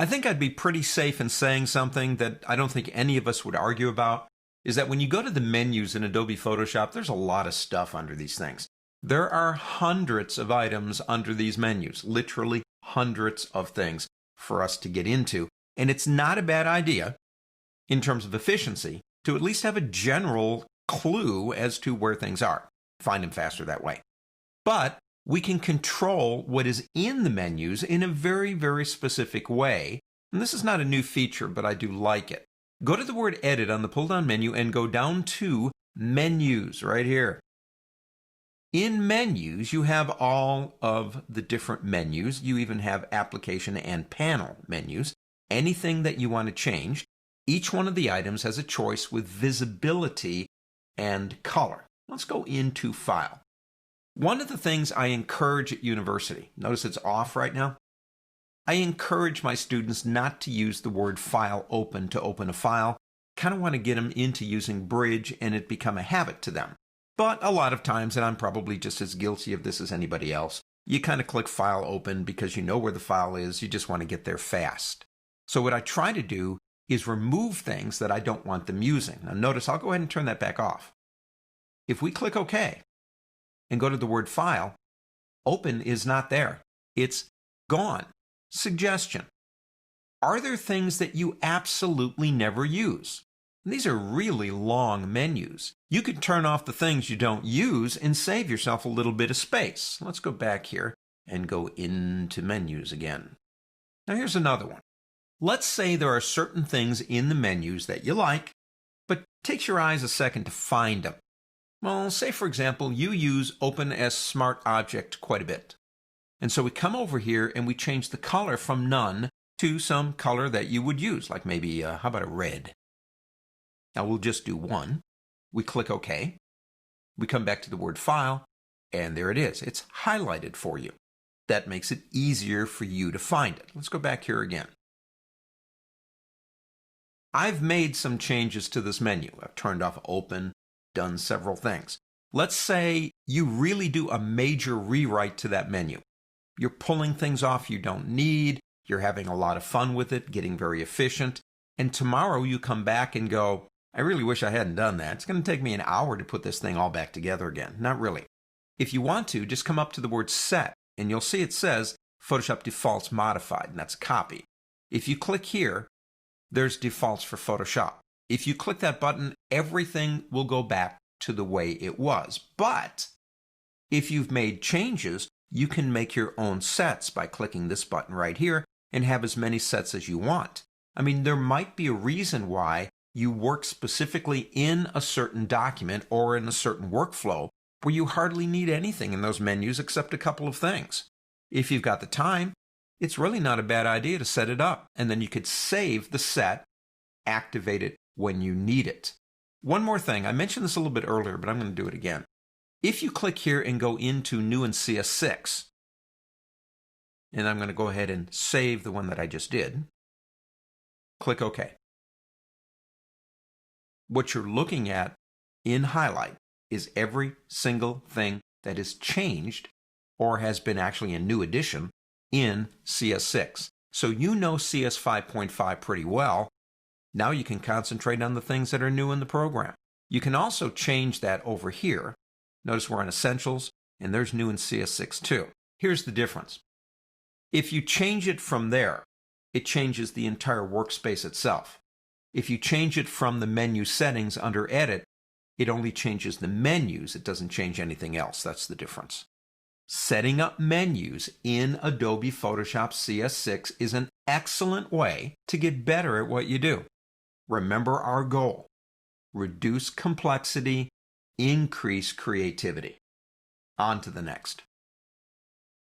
I think I'd be pretty safe in saying something that I don't think any of us would argue about, is that when you go to the menus in Adobe Photoshop, there's a lot of stuff under these things. There are hundreds of items under these menus, literally hundreds of things for us to get into. And it's not a bad idea, in terms of efficiency, to at least have a general clue as to where things are. Find them faster that way. But we can control what is in the menus in a very, very specific way. And this is not a new feature, but I do like it. Go to the word Edit on the pull-down menu and go down to Menus right here. In Menus, you have all of the different menus. You even have Application and Panel menus. Anything that you want to change. Each one of the items has a choice with visibility and color. Let's go into File. One of the things I encourage at university, notice it's off right now, I encourage my students not to use the word File Open to open a file. Kind of want to get them into using Bridge and it become a habit to them. But a lot of times, and I'm probably just as guilty of this as anybody else, you kind of click File Open because you know where the file is, you just want to get there fast. So what I try to do is remove things that I don't want them using. Now notice, I'll go ahead and turn that back off. If we click OK and go to the word File, Open is not there. It's gone. Suggestion. Are there things that you absolutely never use? These are really long menus. You could turn off the things you don't use and save yourself a little bit of space. Let's go back here and go into Menus again. Now here's another one. Let's say there are certain things in the menus that you like, but takes your eyes a second to find them. Well, say for example, you use Open as Smart Object quite a bit. And so we come over here and we change the color from none to some color that you would use, like maybe, how about a red? Now we'll just do one. We click OK. We come back to the word File, and there it is. It's highlighted for you. That makes it easier for you to find it. Let's go back here again. I've made some changes to this menu. I've turned off Open, done several things. Let's say you really do a major rewrite to that menu. You're pulling things off you don't need. You're having a lot of fun with it, getting very efficient. And tomorrow you come back and go, I really wish I hadn't done that. It's going to take me an hour to put this thing all back together again. Not really. If you want to, just come up to the word Set, and you'll see it says Photoshop Defaults Modified, and that's a copy. If you click here, there's defaults for Photoshop. If you click that button, everything will go back to the way it was. But if you've made changes, you can make your own sets by clicking this button right here and have as many sets as you want. I mean, there might be a reason why you work specifically in a certain document or in a certain workflow where you hardly need anything in those menus except a couple of things. If you've got the time, it's really not a bad idea to set it up, and then you could save the set, activate it when you need it. One more thing, I mentioned this a little bit earlier, but I'm going to do it again. If you click here and go into New in CS6, and I'm going to go ahead and save the one that I just did, click OK. What you're looking at in Highlight is every single thing that is changed or has been actually a new addition in CS6. So you know CS 5.5 pretty well. Now you can concentrate on the things that are new in the program. You can also change that over here. Notice we're on Essentials, and there's new in CS6 too. Here's the difference. If you change it from there, it changes the entire workspace itself. If you change it from the menu settings under Edit, it only changes the menus. It doesn't change anything else. That's the difference. Setting up menus in Adobe Photoshop CS6 is an excellent way to get better at what you do. Remember our goal: reduce complexity, increase creativity. On to the next.